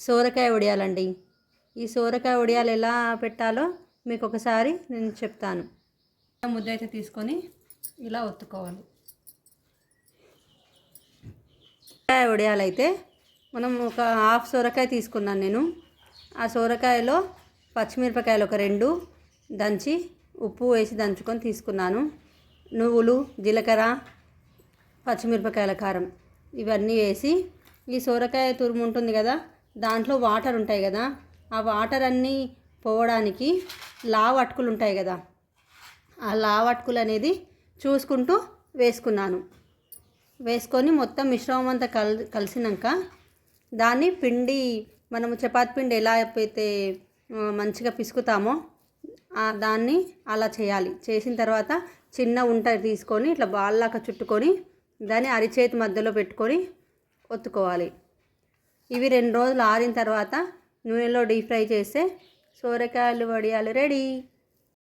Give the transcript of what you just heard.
సోరకాయ వడియాలండి. ఈ సోరకాయ వడియాలు ఎలా పెట్టాలో మీకు ఒకసారి నేను చెప్తాను. ముద్ద అయితే తీసుకొని ఇలా ఒత్తుకోవాలి. సోరకాయ వడియాలైతే మనం ఒక హాఫ్ సోరకాయ తీసుకున్నాను నేను. ఆ సోరకాయలో పచ్చిమిరపకాయలు ఒక 2 దంచి ఉప్పు వేసి దంచుకొని తీసుకున్నాను. నువ్వులు, జీలకర్ర, పచ్చిమిరపకాయల కారం ఇవన్నీ వేసి ఈ సోరకాయ తురుము ఉంటుంది కదా, దాంట్లో వాటర్ ఉంటాయి కదా, ఆ వాటర్ అన్నీ పోవడానికి లావు అటుకులు ఉంటాయి కదా, ఆ లావు అటుకులు అనేది చూసుకుంటూ వేసుకున్నాను. వేసుకొని మొత్తం మిశ్రమం అంతా కలిసినాక దాన్ని పిండి మనము చపాతి పిండి ఎలా అయితే మంచిగా పిసుకుతామో దాన్ని అలా చేయాలి. చేసిన తర్వాత చిన్న ఉంట తీసుకొని ఇట్లా బాల్లాగా చుట్టుకొని దాన్ని అరిచేతి మధ్యలో పెట్టుకొని ఒత్తుకోవాలి. ఇవి 2 రోజులు ఆరిన తర్వాత నూనెలో డీప్ ఫ్రై చేస్తే సోరకాయలు వడియాలు రెడీ.